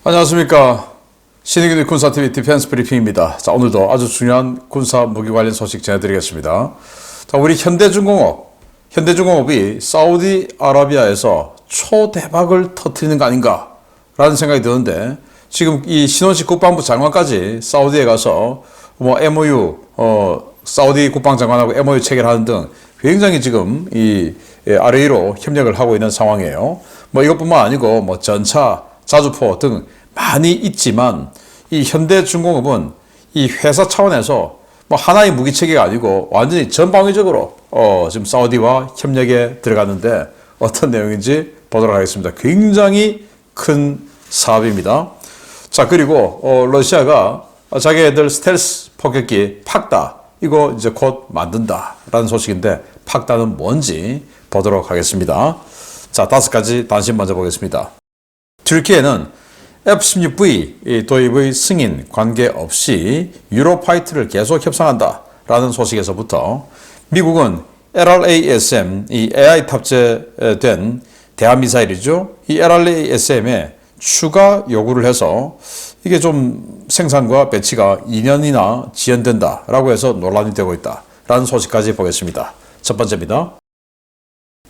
안녕하십니까. 신의균의 군사TV 디펜스 브리핑입니다. 자, 오늘도 아주 중요한 군사 무기 관련 소식 전해드리겠습니다. 자, 우리 현대중공업이 사우디아라비아에서 초대박을 터뜨리는 거 아닌가 라는 생각이 드는데, 지금 이 신원식 국방부 장관까지 사우디에 가서 MOU, 사우디 국방장관하고 MOU 체결하는 등 굉장히 지금 이 RA로 협력을 하고 있는 상황이에요. 이것뿐만 아니고 전차, 자주포 등 많이 있지만, 이 현대중공업은 이 회사 차원에서 하나의 무기 체계가 아니고 완전히 전방위적으로 지금 사우디와 협력에 들어갔는데, 어떤 내용인지 보도록 하겠습니다. 굉장히 큰 사업입니다. 자, 그리고 러시아가 자기네들 스텔스 폭격기 팍다, 이거 이제 곧 만든다라는 소식인데, 팍다는 뭔지 보도록 하겠습니다. 자, 5가지 단신 먼저 보겠습니다. 튀르키예는 F-16V 도입의 승인 관계없이 유로파이터를 계속 협상한다라는 소식에서부터, 미국은 LRASM, 이 AI 탑재된 대한미사일이죠. 이 LRASM에 추가 요구를 해서 이게 좀 생산과 배치가 2년이나 지연된다라고 해서 논란이 되고 있다라는 소식까지 보겠습니다. 첫 번째입니다.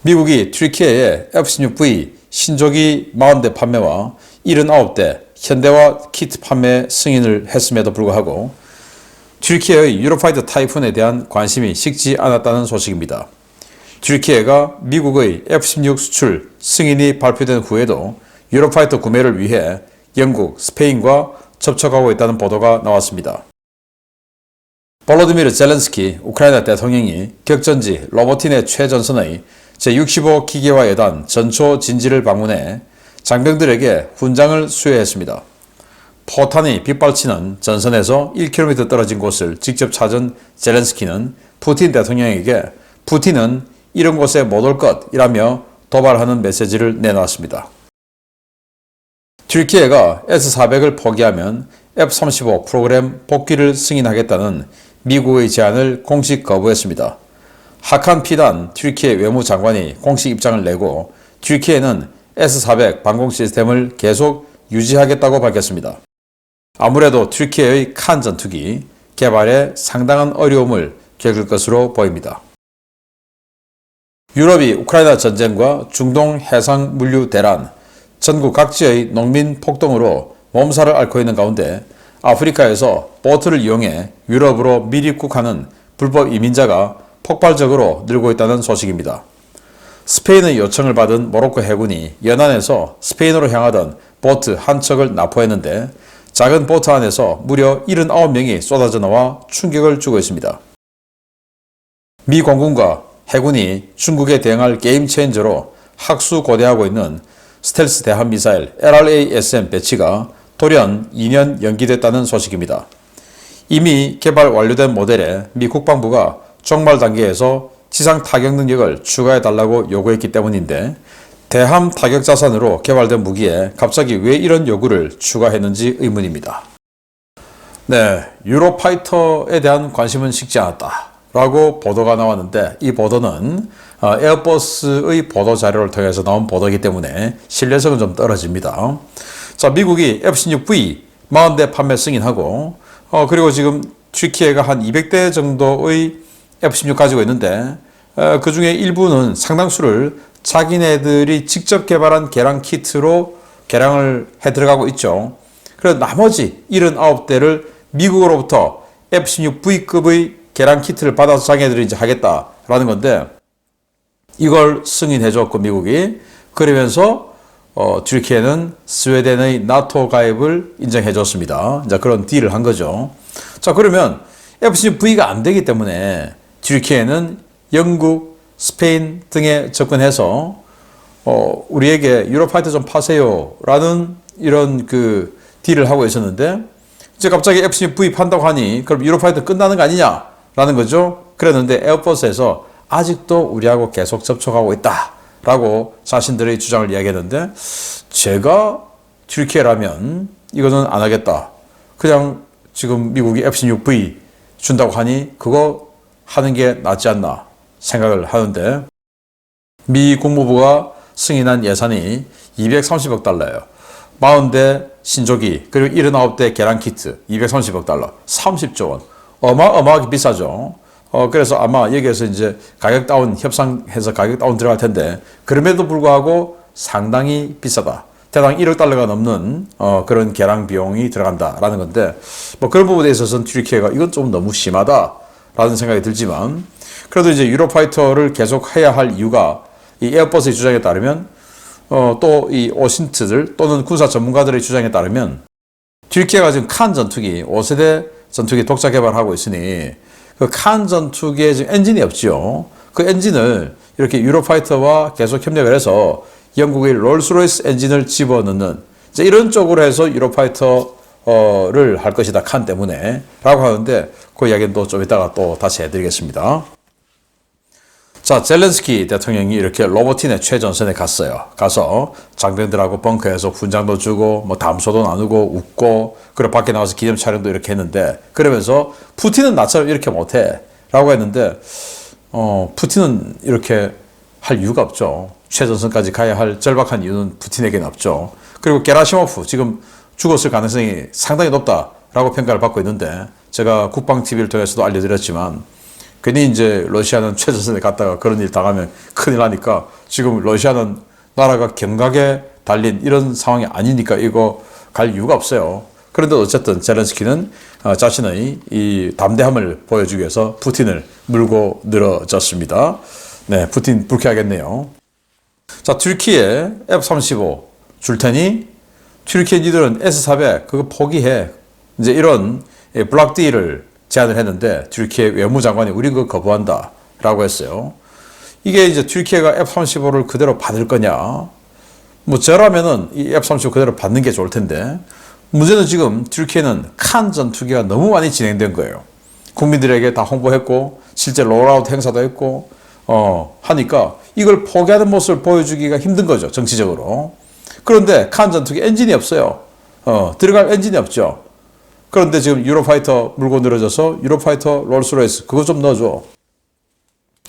미국이 튀르키예의 F-16V 신조기 40대 판매와 79대 현대화 키트 판매 승인을 했음에도 불구하고 튀르키예의 유로파이터 타이푼에 대한 관심이 식지 않았다는 소식입니다. 튀르키예가 미국의 F-16 수출 승인이 발표된 후에도 유로파이터 구매를 위해 영국, 스페인과 접촉하고 있다는 보도가 나왔습니다. 볼로디미르 젤렌스키 우크라이나 대통령이 격전지 로보틴의 최전선의 제65 기계화 여단 전초 진지를 방문해 장병들에게 훈장을 수여했습니다. 포탄이 빗발치는 전선에서 1km 떨어진 곳을 직접 찾은 젤렌스키는 푸틴 대통령에게 푸틴은 이런 곳에 못 올 것이라며 도발하는 메시지를 내놓았습니다. 튀르키예가 S-400을 포기하면 F-35 프로그램 복귀를 승인하겠다는 미국의 제안을 공식 거부했습니다. 하칸 피단 튀르키예 외무장관이 공식 입장을 내고, 튀르키예는 S-400 방공 시스템을 계속 유지하겠다고 밝혔습니다. 아무래도 튀르키예의 칸 전투기 개발에 상당한 어려움을 겪을 것으로 보입니다. 유럽이 우크라이나 전쟁과 중동 해상 물류 대란, 전국 각지의 농민 폭동으로 몸살을 앓고 있는 가운데, 아프리카에서 보트를 이용해 유럽으로 밀입국하는 불법 이민자가 폭발적으로 늘고 있다는 소식입니다. 스페인의 요청을 받은 모로코 해군이 연안에서 스페인으로 향하던 보트 한 척을 납포했는데, 작은 보트 안에서 무려 79명이 쏟아져 나와 충격을 주고 있습니다. 미 공군과 해군이 중국에 대응할 게임 체인저로 학수고대하고 있는 스텔스 대한미사일 LRASM 배치가 돌연 2년 연기됐다는 소식입니다. 이미 개발 완료된 모델에 미 국방부가 종말 단계에서 지상 타격 능력을 추가해달라고 요구했기 때문인데, 대함 타격 자산으로 개발된 무기에 갑자기 왜 이런 요구를 추가했는지 의문입니다. 네, 유로파이터에 대한 관심은 식지 않았다라고 보도가 나왔는데, 이 보도는 에어버스의 보도 자료를 통해서 나온 보도이기 때문에 신뢰성은 좀 떨어집니다. 자, 미국이 F-16V 40대 판매 승인하고, 그리고 지금 튀르키예가 한 200대 정도의 F-16 가지고 있는데, 그 중에 일부는 상당수를 자기네들이 직접 개발한 개량 키트로 개량을 해 들어가고 있죠. 그래서 나머지 79대를 미국으로부터 F-16V급의 개량 키트를 받아서 자기네들이 이제 하겠다라는 건데, 이걸 승인해 줬고 미국이, 그러면서 튀르키예는 스웨덴의 나토 가입을 인정해 줬습니다. 이제 그런 딜을 한 거죠. 자, 그러면 F-16V가 안 되기 때문에 튀르키예는 영국, 스페인 등에 접근해서 우리에게 유로파이터 좀 파세요라는 이런 그 딜을 하고 있었는데, 이제 갑자기 F-16V 판다고 하니 그럼 유로파이터 끝나는 거 아니냐라는 거죠. 그랬는데 에어버스에서 아직도 우리하고 계속 접촉하고 있다라고 자신들의 주장을 이야기했는데, 제가 튀르키예라면 이거는 안 하겠다. 그냥 지금 미국이 F-16V 준다고 하니 그거 하는 게 낫지 않나 생각을 하는데, 미 국무부가 승인한 예산이 230억 달러예요. 40대 신조기, 그리고 79대 계란 키트, 230억 달러, 30조 원. 어마어마하게 비싸죠. 그래서 아마 여기에서 이제 가격 다운 협상해서 가격 다운 들어갈 텐데, 그럼에도 불구하고 상당히 비싸다. 대당 1억 달러가 넘는 그런 개량 비용이 들어간다라는 건데, 뭐 그런 부분에 있어서는 튀르키예가 이건 좀 너무 심하다라는 생각이 들지만, 그래도 이제 유로파이터를 계속 해야 할 이유가 이 에어버스의 주장에 따르면 또 이 오신트들 또는 군사 전문가들의 주장에 따르면 튀르키예가 지금 칸 전투기 5세대 전투기 독자 개발하고 있으니 그 칸 전투기에 지금 엔진이 없지요. 그 엔진을 이렇게 유로파이터와 계속 협력을 해서 영국의 롤스로이스 엔진을 집어넣는 이런 쪽으로 해서 유로파이터를 할 것이다. 칸 때문에 라고 하는데 그 이야기는 또 좀 이따가 또 다시 해드리겠습니다. 자, 젤렌스키 대통령이 이렇게 로보틴의 최전선에 갔어요. 가서 장병들하고 벙커에서 훈장도 주고 뭐 담소도 나누고 웃고 그리고 밖에 나와서 기념 촬영도 이렇게 했는데 그러면서 푸틴은 나처럼 이렇게 못해 라고 했는데 푸틴은 이렇게 할 이유가 없죠. 최전선까지 가야 할 절박한 이유는 푸틴에게는 없죠. 그리고 게라시모프 지금 죽었을 가능성이 상당히 높다라고 평가를 받고 있는데 제가 국방TV를 통해서도 알려드렸지만 괜히 이제 러시아는 최전선에 갔다가 그런 일 당하면 큰일 나니까 지금 러시아는 나라가 경각에 달린 이런 상황이 아니니까 이거 갈 이유가 없어요. 그런데 어쨌든 젤렌스키는 자신의 이 담대함을 보여주기 위해서 푸틴을 물고 늘어졌습니다. 네, 푸틴 불쾌하겠네요. 자, 튀르키예 F-35 줄 테니 튀르키예 니들은 S-400 그거 포기해. 이제 이런 블락 딜을 제안을 했는데 튀르키예 외무장관이 우리 그거 거부한다 라고 했어요. 이게 이제 튀르키예가 F-35를 그대로 받을 거냐. 뭐 저라면은 이 F-35 그대로 받는 게 좋을 텐데 문제는 지금 튀르키예는 칸 전투기가 너무 많이 진행된 거예요. 국민들에게 다 홍보했고 실제 롤아웃 행사도 했고 하니까 이걸 포기하는 모습을 보여주기가 힘든 거죠. 정치적으로. 그런데 칸 전투기 엔진이 없어요. 들어갈 엔진이 없죠. 그런데 지금 유로파이터 물고 늘어져서 유로파이터 롤스로이스 그거 좀 넣어줘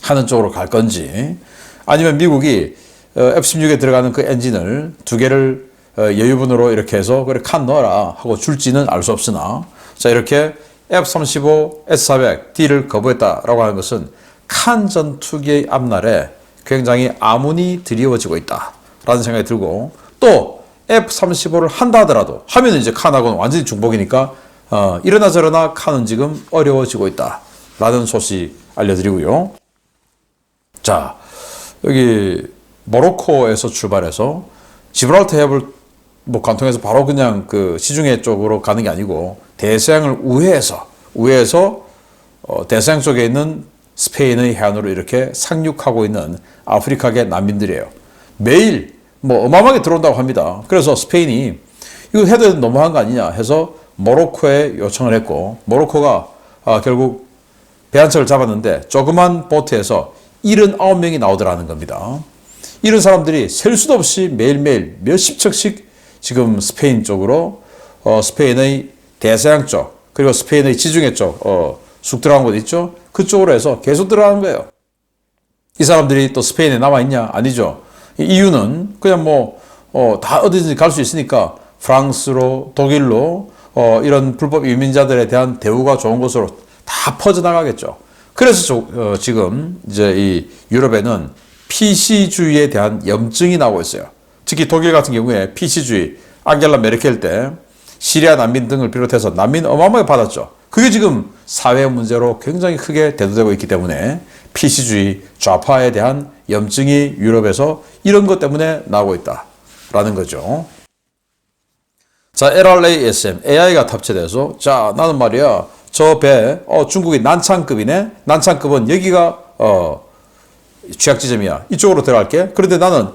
하는 쪽으로 갈 건지 아니면 미국이 F-16에 들어가는 그 엔진을 두 개를 여유분으로 이렇게 해서 그래 칸 넣어라 하고 줄지는 알 수 없으나 자 이렇게 F-35, S-400D를 거부했다라고 하는 것은 칸 전투기의 앞날에 굉장히 아문이 드리워지고 있다라는 생각이 들고 또 F-35를 한다 하더라도 하면 이제 칸하고는 완전히 중복이니까 이러나 저러나 칸은 지금 어려워지고 있다라는 소식 알려드리고요. 자, 여기 모로코에서 출발해서 지브랄터 해협을 뭐 관통해서 바로 그냥 그 시중해 쪽으로 가는 게 아니고 대서양을 우회해서 대서양 쪽에 있는 스페인의 해안으로 이렇게 상륙하고 있는 아프리카계 난민들이에요. 매일 뭐 어마어마하게 들어온다고 합니다. 그래서 스페인이 이거 해도 너무한 거 아니냐 해서 모로코에 요청을 했고 모로코가 결국 배 한 척을 잡았는데 조그만 보트에서 79명이 나오더라는 겁니다. 이런 사람들이 셀 수도 없이 매일매일 몇십 척씩 지금 스페인 쪽으로 스페인의 대서양 쪽 그리고 스페인의 지중해 쪽 쑥 들어간 곳 있죠? 그쪽으로 해서 계속 들어가는 거예요. 이 사람들이 또 스페인에 남아있냐? 아니죠. 이유는 그냥 다 어디든지 갈 수 있으니까 프랑스로 독일로 이런 불법 이민자들에 대한 대우가 좋은 곳으로 다 퍼져나가겠죠. 그래서 지금 이제 이 유럽에는 PC주의에 대한 염증이 나오고 있어요. 특히 독일 같은 경우에 PC주의, 앙겔라 메르켈 때 시리아 난민 등을 비롯해서 난민 어마어마하게 받았죠. 그게 지금 사회 문제로 굉장히 크게 대두되고 있기 때문에 PC주의, 좌파에 대한 염증이 유럽에서 이런 것 때문에 나오고 있다라는 거죠. 자, LRASM, AI가 탑재돼서 자, 나는 말이야, 저 배, 중국이 난창급이네? 난창급은 여기가, 취약 지점이야. 이쪽으로 들어갈게. 그런데 나는,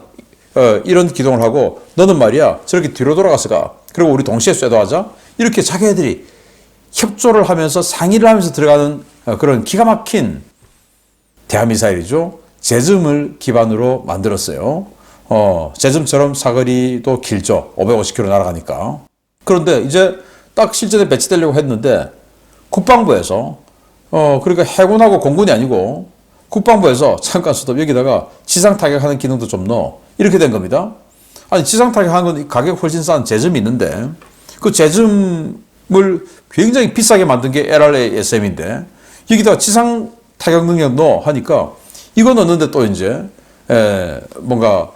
이런 기동을 하고, 너는 말이야, 저렇게 뒤로 돌아가서 가. 그리고 우리 동시에 쇄도하자. 이렇게 자기네들이 협조를 하면서 상의를 하면서 들어가는 그런 기가 막힌 대한미사일이죠. 제즘을 기반으로 만들었어요. 제즘처럼 사거리도 길죠. 550km 날아가니까. 그런데 이제 딱 실전에 배치되려고 했는데 국방부에서 그러니까 해군하고 공군이 아니고 국방부에서 잠깐 스톱 여기다가 지상 타격하는 기능도 좀 넣어. 이렇게 된 겁니다. 아니 지상 타격한 건 가격 훨씬 싼 제점이 있는데 그 제점을 굉장히 비싸게 만든 게 LRASM인데 여기다가 지상 타격 능력도 하니까 이거 넣는데 또 이제 뭔가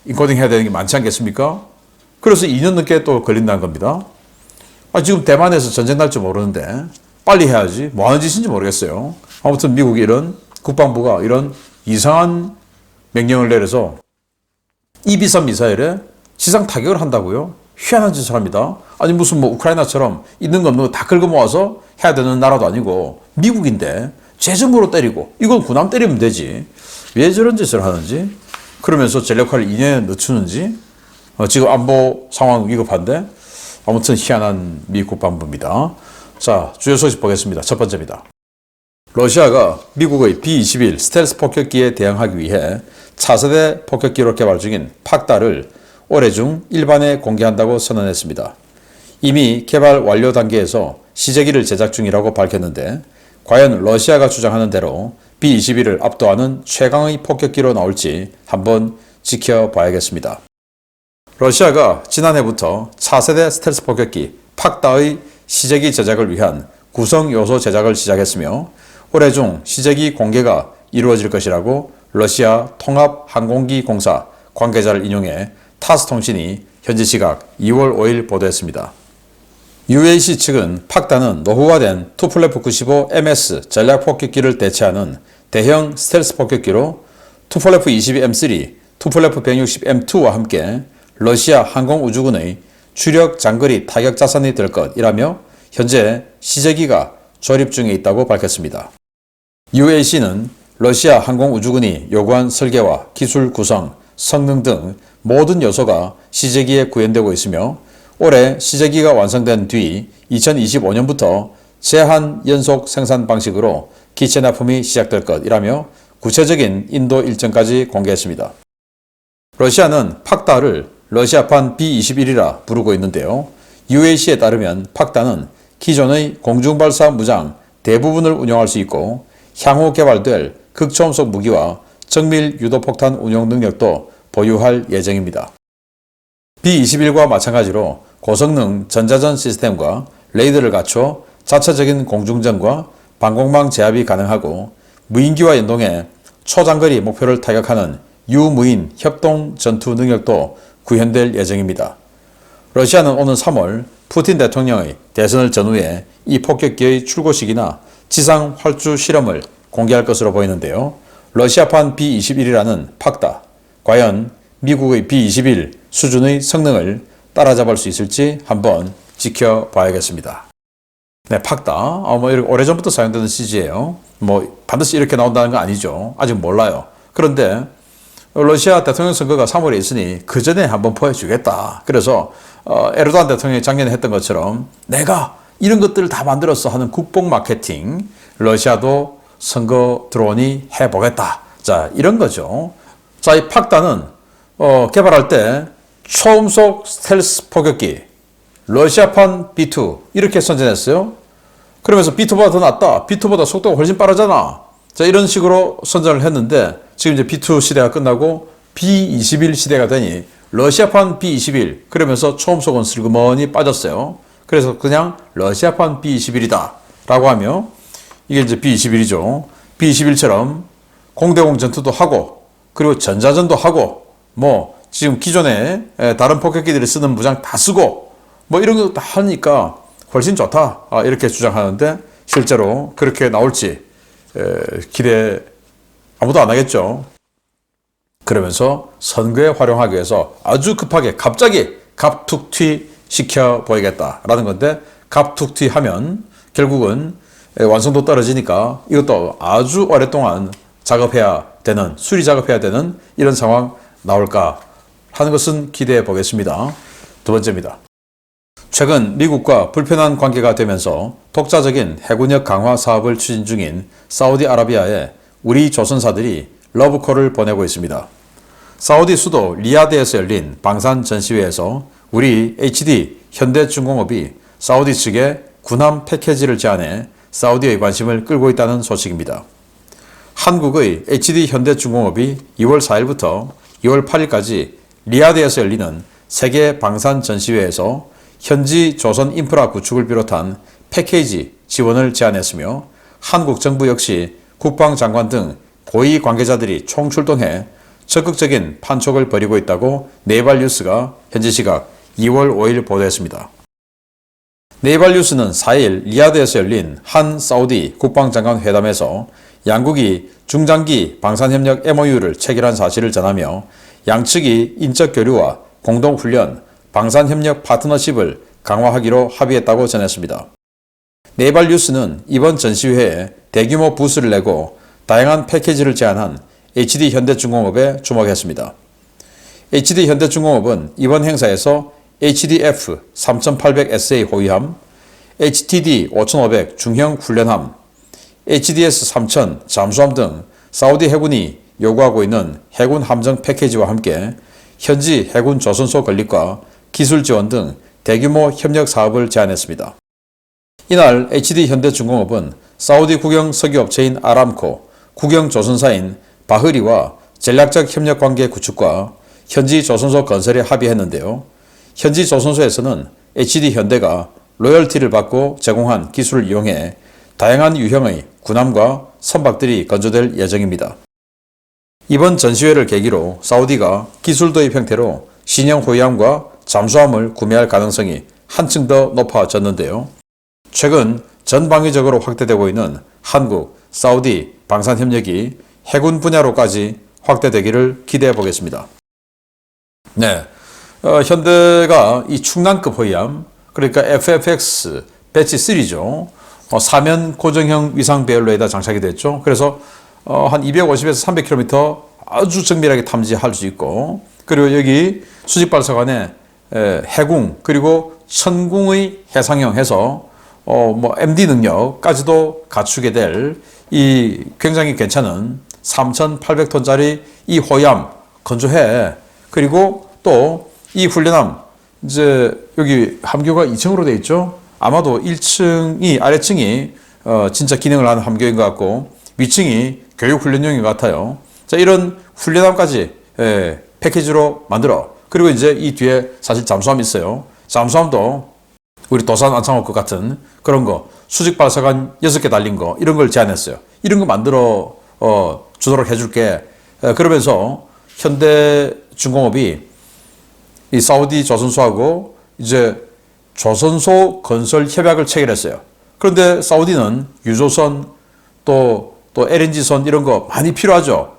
인코딩 해야 되는 게 많지 않겠습니까? 그래서 2년 넘게 또 걸린다는 겁니다. 지금 대만에서 전쟁 날지 모르는데 빨리 해야지 뭐 하는 짓인지 모르겠어요. 아무튼 미국이 이런 국방부가 이런 이상한 명령을 내려서 이 비싼 미사일에 지상 타격을 한다고요? 희한한 짓을 합니다. 아니 무슨 뭐 우크라이나처럼 있는 거 없는 거 다 긁어 모아서 해야 되는 나라도 아니고 미국인데 제점으로 때리고 이건 군함 때리면 되지 왜 저런 짓을 하는지 그러면서 전력화를 2년에 늦추는지 지금 안보 상황 위급한데 아무튼 희한한 미 국방부입니다. 자, 주요 소식 보겠습니다. 첫 번째입니다. 러시아가 미국의 B-21 스텔스 폭격기에 대응하기 위해 차세대 폭격기로 개발 중인 팍다를 올해 중 일반에 공개한다고 선언했습니다. 이미 개발 완료 단계에서 시제기를 제작 중이라고 밝혔는데 과연 러시아가 주장하는 대로 B-21을 압도하는 최강의 폭격기로 나올지 한번 지켜봐야겠습니다. 러시아가 지난해부터 차세대 스텔스 폭격기 팍다의 시제기 제작을 위한 구성 요소 제작을 시작했으며 올해 중 시제기 공개가 이루어질 것이라고 러시아 통합항공기공사 관계자를 인용해 타스 통신이 현지 시각 2월 5일 보도했습니다. UAC 측은 팍다는 노후화된 투플레프 95 MS 전략 폭격기를 대체하는 대형 스텔스 폭격기로 투플레프 22 M3, 투플레프 160 M2와 함께 러시아 항공우주군의 주력 장거리 타격 자산이 될 것이라며 현재 시제기가 조립 중에 있다고 밝혔습니다. UAC는 러시아 항공우주군이 요구한 설계와 기술 구성, 성능 등 모든 요소가 시제기에 구현되고 있으며 올해 시제기가 완성된 뒤 2025년부터 제한 연속 생산 방식으로 기체 납품이 시작될 것이라며 구체적인 인도 일정까지 공개했습니다. 러시아는 팍다를 러시아판 B-21이라 부르고 있는데요. UAC에 따르면 팍다는 기존의 공중발사 무장 대부분을 운용할 수 있고 향후 개발될 극초음속 무기와 정밀 유도폭탄 운용 능력도 보유할 예정입니다. B-21과 마찬가지로 고성능 전자전 시스템과 레이더를 갖춰 자체적인 공중전과 방공망 제압이 가능하고 무인기와 연동해 초장거리 목표를 타격하는 유무인 협동 전투 능력도 구현될 예정입니다. 러시아는 오는 3월 푸틴 대통령의 대선을 전후해 이 폭격기의 출고식이나 지상 활주 실험을 공개할 것으로 보이는데요. 러시아판 B-21이라는 팍다, 과연 미국의 B-21 수준의 성능을 따라잡을 수 있을지 한번 지켜봐야겠습니다. 네, 팍다. 오래전부터 사용되는 CG예요. 반드시 이렇게 나온다는 건 아니죠. 아직 몰라요. 그런데 러시아 대통령 선거가 3월에 있으니 그 전에 한번 보여주겠다. 그래서 에르도안 대통령이 작년에 했던 것처럼 내가 이런 것들을 다 만들었어 하는 국뽕 마케팅 러시아도 선거 들어오니 해보겠다. 자, 이런 거죠. 자, 이 팍다는 개발할 때 초음속 스텔스 폭격기 러시아판 B2 이렇게 선전했어요. 그러면서 B2보다 더 낫다. B2보다 속도가 훨씬 빠르잖아. 자, 이런 식으로 선전을 했는데 지금 이제 B2 시대가 끝나고 B-21 시대가 되니 러시아판 B-21 그러면서 초음속은 슬그머니 빠졌어요. 그래서 그냥 러시아판 B-21이다 라고 하며 이게 이제 B-21이죠. B-21처럼 공대공 전투도 하고 그리고 전자전도 하고 지금 기존에 다른 폭격기들이 쓰는 무장 다 쓰고 이런 거 다 하니까 훨씬 좋다 이렇게 주장하는데 실제로 그렇게 나올지 기대 아무도 안 하겠죠. 그러면서 선거에 활용하기 위해서 아주 급하게 갑자기 갑툭튀 시켜 보이겠다라는 건데 갑툭튀 하면 결국은 완성도 떨어지니까 이것도 아주 오랫동안 작업해야 되는 수리 작업해야 되는 이런 상황 나올까 하는 것은 기대해 보겠습니다. 두 번째입니다. 최근 미국과 불편한 관계가 되면서 독자적인 해군력 강화 사업을 추진 중인 사우디아라비아에 우리 조선사들이 러브콜을 보내고 있습니다. 사우디 수도 리야드에서 열린 방산 전시회에서 우리 HD 현대중공업이 사우디 측에 군함 패키지를 제안해 사우디의 관심을 끌고 있다는 소식입니다. 한국의 HD 현대중공업이 2월 4일부터 2월 8일까지 리야드에서 열리는 세계 방산 전시회에서 현지 조선 인프라 구축을 비롯한 패키지 지원을 제안했으며 한국 정부 역시 국방장관 등 고위 관계자들이 총출동해 적극적인 판촉을 벌이고 있다고 네이발뉴스가 현지 시각 2월 5일 보도했습니다. 네이발뉴스는 4일 리야드에서 열린 한 사우디 국방장관 회담에서 양국이 중장기 방산협력 MOU를 체결한 사실을 전하며 양측이 인적 교류와 공동훈련, 방산협력 파트너십을 강화하기로 합의했다고 전했습니다. 네이발뉴스는 이번 전시회에 대규모 부스를 내고 다양한 패키지를 제안한 HD현대중공업에 주목했습니다. HD현대중공업은 이번 행사에서 HDF 3800SA 호위함, HTD 5500 중형 훈련함, HDS 3000 잠수함 등 사우디 해군이 요구하고 있는 해군 함정 패키지와 함께 현지 해군 조선소 건립과 기술 지원 등 대규모 협력 사업을 제안했습니다. 이날 HD현대중공업은 사우디 국영 석유업체인 아람코, 국영 조선사인 바흐리와 전략적 협력관계 구축과 현지 조선소 건설에 합의했는데요. 현지 조선소에서는 HD현대가 로열티를 받고 제공한 기술을 이용해 다양한 유형의 군함과 선박들이 건조될 예정입니다. 이번 전시회를 계기로 사우디가 기술 도입 형태로 신형 호위함과 잠수함을 구매할 가능성이 한층 더 높아졌는데요. 최근 전방위적으로 확대되고 있는 한국, 사우디 방산협력이 해군 분야로까지 확대되기를 기대해 보겠습니다. 네, 현대가 이 충남급 호위함, 그러니까 FFX 배치 3죠. 사면 고정형 위상 배열로에다 장착이 됐죠. 그래서 한 250에서 300km 아주 정밀하게 탐지할 수 있고, 그리고 여기 수직발사관에 해궁 그리고 천궁의 해상형 해서 MD 능력까지도 갖추게 될 이 굉장히 괜찮은 3,800톤짜리 이 호위함 건조해. 그리고 또 이 훈련함, 이제 여기 함교가 2층으로 되어 있죠. 아마도 1층이 아래층이 진짜 기능을 하는 함교인 것 같고 위층이 교육훈련용인 것 같아요. 자, 이런 훈련함까지 패키지로 만들어. 그리고 이제 이 뒤에 사실 잠수함이 있어요. 잠수함도 우리 도산 안창호급 같은 그런 거 수직 발사관 6개 달린 거 이런 걸 제안했어요. 이런 거 만들어 주도록 해줄게. 그러면서 현대중공업이 이 사우디 조선소하고 이제 조선소 건설 협약을 체결했어요. 그런데 사우디는 유조선 또 LNG선 이런 거 많이 필요하죠.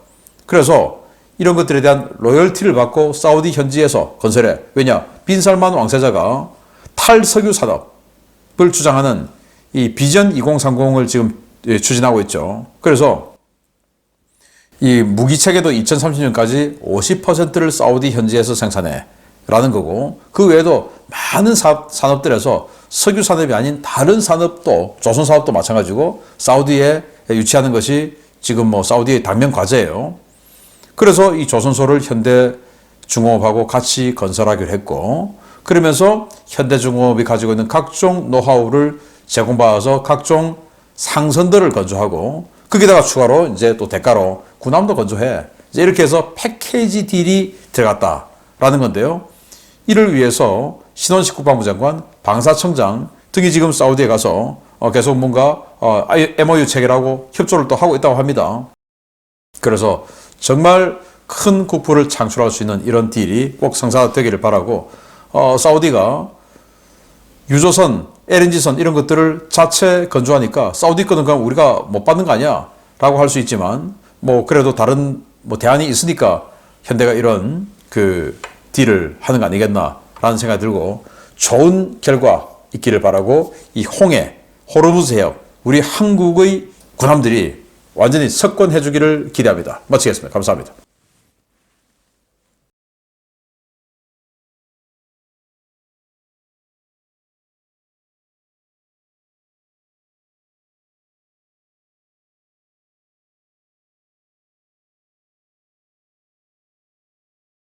그래서 이런 것들에 대한 로열티를 받고 사우디 현지에서 건설해. 왜냐? 빈살만 왕세자가 탈석유 산업을 주장하는 이 비전 2030을 지금 추진하고 있죠. 그래서 이 무기 체계도 2030년까지 50%를 사우디 현지에서 생산해 라는 거고, 그 외에도 많은 산업들에서 석유 산업이 아닌 다른 산업도, 조선 사업도 마찬가지고 사우디에 유치하는 것이 지금 사우디의 당면 과제예요. 그래서 이 조선소를 현대중공업하고 같이 건설하기로 했고, 그러면서 현대중공업이 가지고 있는 각종 노하우를 제공받아서 각종 상선들을 건조하고, 거기다가 추가로 이제 또 대가로 군함도 건조해. 이제 이렇게 해서 패키지 딜이 들어갔다라는 건데요. 이를 위해서 신원식 국방부 장관, 방사청장 등이 지금 사우디에 가서 계속 뭔가 MOU 체결하고 협조를 또 하고 있다고 합니다. 그래서 정말 큰 국부를 창출할 수 있는 이런 딜이 꼭 성사되기를 바라고, 사우디가 유조선, LNG선 이런 것들을 자체 건조하니까 사우디 거는 그냥 우리가 못 받는 거 아니야? 라고 할 수 있지만, 그래도 다른 대안이 있으니까 현대가 이런 딜을 하는 거 아니겠나 라는 생각이 들고, 좋은 결과 있기를 바라고, 이 홍해, 호르무즈 해협, 우리 한국의 군함들이 완전히 석권해 주기를 기대합니다. 마치겠습니다. 감사합니다.